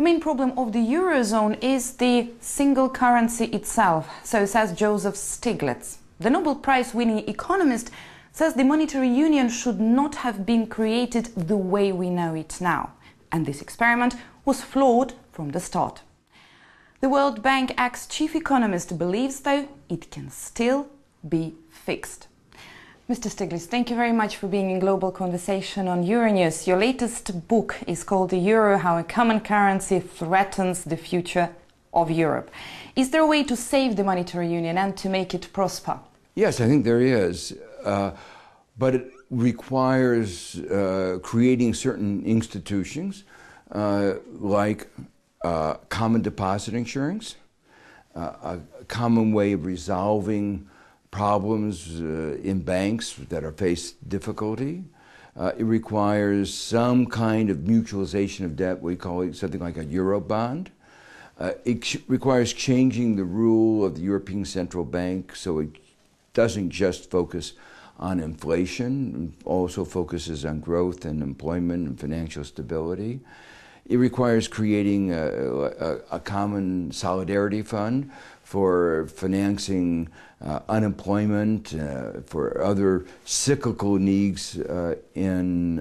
main problem of the Eurozone is the single currency itself, so says Joseph Stiglitz. The Nobel Prize-winning economist says the monetary union should not have been created the way we know it now, and this experiment was flawed from the start. The World Bank ex-chief economist believes, though, it can still be fixed. Mr. Stiglitz, thank you very much for being in Global Conversation on Euronews. Your latest book is called The Euro: How a Common Currency Threatens the Future of Europe. Is there a way to save the monetary union and to make it prosper? Yes, I think there is. But it requires creating certain institutions like common deposit insurance, a common way of resolving problems in banks that are faced difficulty. It requires some kind of mutualization of debt. We call it something like a euro bond. It requires changing the rule of the European Central Bank so it doesn't just focus on inflation, it also focuses on growth and employment and financial stability. It requires creating a common solidarity fund for financing unemployment, for other cyclical needs within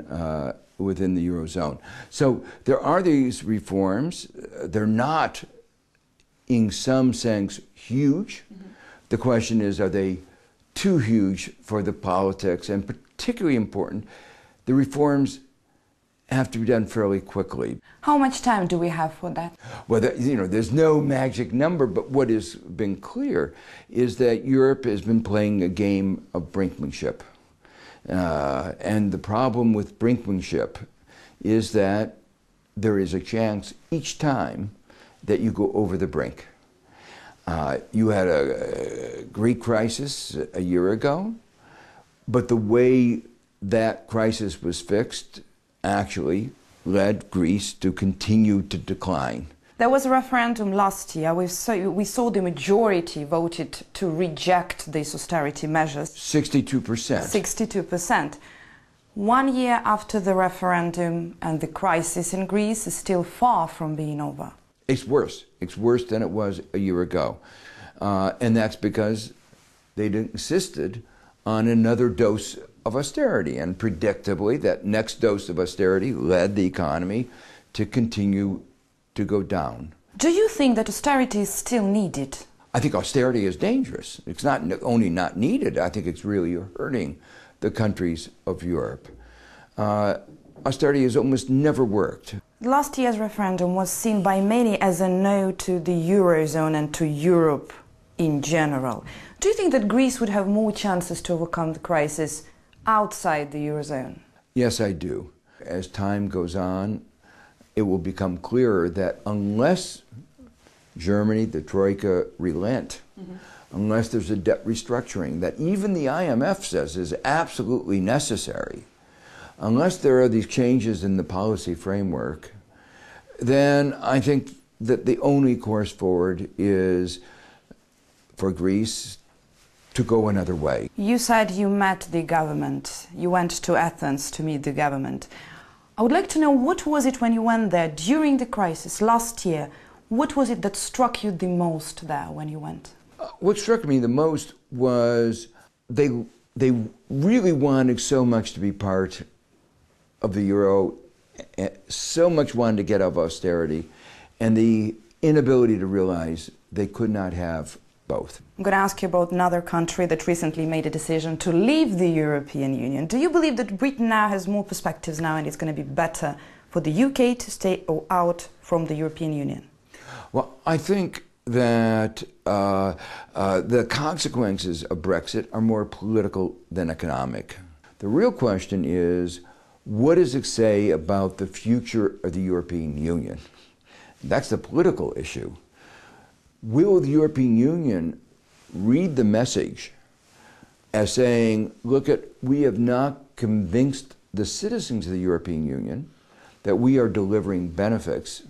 the Eurozone. So there are these reforms. They're not, in some sense, huge. Mm-hmm. The question is, are they too huge for the politics? And particularly important, the reforms have to be done fairly quickly. How much time do we have for that? Well, there's no magic number, but what has been clear is that Europe has been playing a game of brinksmanship. And the problem with brinksmanship is that there is a chance each time that you go over the brink. You had a Greek crisis a year ago, but the way that crisis was fixed actually led Greece to continue to decline. There was a referendum last year. We saw the majority voted to reject these austerity measures. 62%. 62%. 1 year after the referendum, and the crisis in Greece is still far from being over. It's worse. It's worse than it was a year ago. And that's because they insisted on another dose of austerity. And predictably, that next dose of austerity led the economy to continue to go down. Do you think that austerity is still needed? I think austerity is dangerous. It's not only not needed, I think it's really hurting the countries of Europe. Austerity has almost never worked. Last year's referendum was seen by many as a no to the Eurozone and to Europe in general. Do you think that Greece would have more chances to overcome the crisis outside the Eurozone? Yes, I do. As time goes on, it will become clearer that unless Germany, the Troika, relent, unless there's a debt restructuring that even the IMF says is absolutely necessary, unless there are these changes in the policy framework, then I think that the only course forward is for Greece to go another way. You said you met the government. You went to Athens to meet the government. I would like to know, what was it when you went there during the crisis last year? What was it that struck you the most there when you went? What struck me the most was they really wanted so much to be part of the euro, so much wanted to get out of austerity, and the inability to realize they could not have both. I'm going to ask you about another country that recently made a decision to leave the European Union. Do you believe that Britain now has more perspectives now and it's going to be better for the UK to stay out from the European Union? Well, I think that the consequences of Brexit are more political than economic. The real question is, what does it say about the future of the European Union? That's the political issue. Will the European Union read the message as saying, look, we have not convinced the citizens of the European Union that we are delivering benefits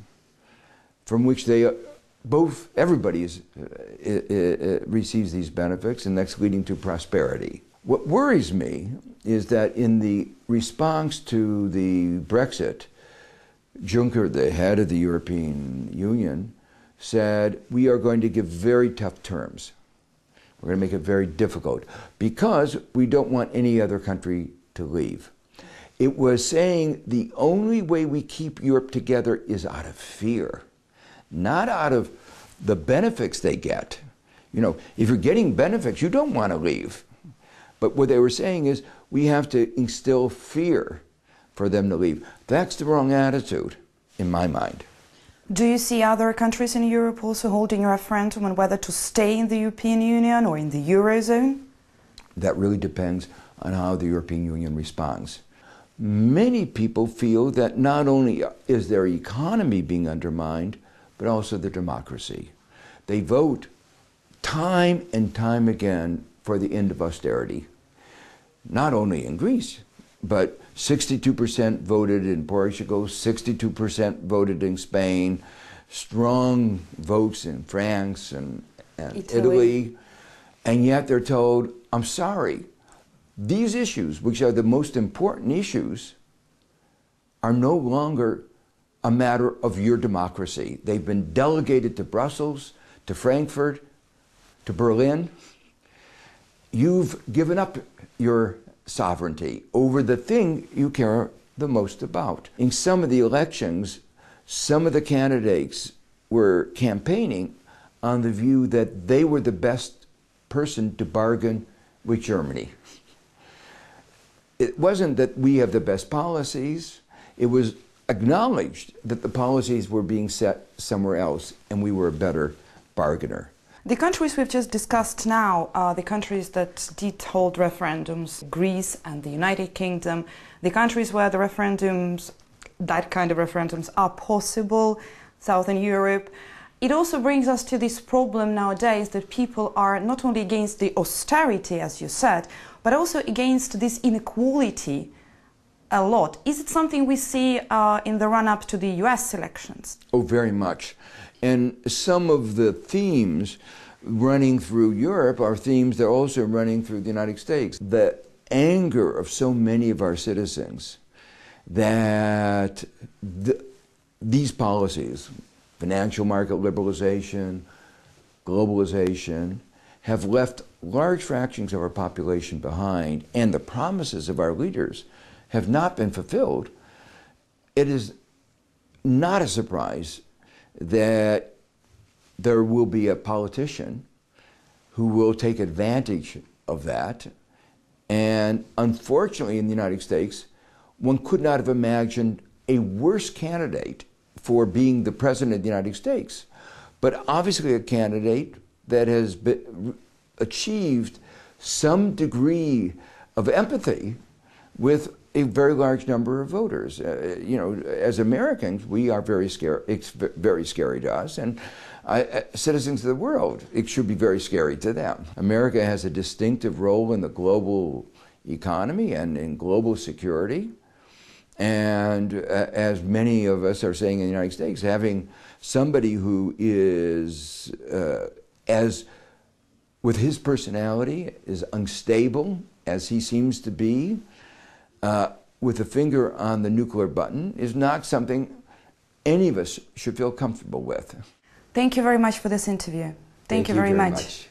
from which everybody receives these benefits, and that's leading to prosperity. What worries me is that in the response to the Brexit, Juncker, the head of the European Union, said, we are going to give very tough terms. We're going to make it very difficult because we don't want any other country to leave. It was saying the only way we keep Europe together is out of fear, not out of the benefits they get. You know, if you're getting benefits, you don't want to leave. But what they were saying is we have to instill fear for them to leave. That's the wrong attitude, in my mind. Do you see other countries in Europe also holding a referendum on whether to stay in the European Union or in the Eurozone? That really depends on how the European Union responds. Many people feel that not only is their economy being undermined, but also their democracy. They vote time and time again for the end of austerity. Not only in Greece, but 62% voted in Portugal, 62% voted in Spain, strong votes in France and Italy. And yet they're told, I'm sorry, these issues, which are the most important issues, are no longer a matter of your democracy. They've been delegated to Brussels, to Frankfurt, to Berlin. You've given up your sovereignty over the thing you care the most about. In some of the elections, some of the candidates were campaigning on the view that they were the best person to bargain with Germany. It wasn't that we have the best policies, it was acknowledged that the policies were being set somewhere else and we were a better bargainer. The countries we've just discussed now are the countries that did hold referendums, Greece and the United Kingdom, the countries where the referendums, that kind of referendums are possible, Southern Europe. It also brings us to this problem nowadays that people are not only against the austerity, as you said, but also against this inequality a lot. Is it something we see in the run-up to the US elections? Oh, very much. And some of the themes running through Europe are themes that are also running through the United States. The anger of so many of our citizens that these policies, financial market liberalization, globalization, have left large fractions of our population behind, and the promises of our leaders have not been fulfilled. It is not a surprise that there will be a politician who will take advantage of that. And unfortunately, in the United States, one could not have imagined a worse candidate for being the president of the United States, but obviously a candidate that has achieved some degree of empathy with a very large number of voters. You know, as Americans, we are very scared. It's very scary to us, and citizens of the world, it should be very scary to them. America has a distinctive role in the global economy and in global security. And as many of us are saying in the United States, having somebody who is, with his personality, is unstable, as he seems to be, with a finger on the nuclear button, is not something any of us should feel comfortable with. Thank you very much for this interview. Thank you very much.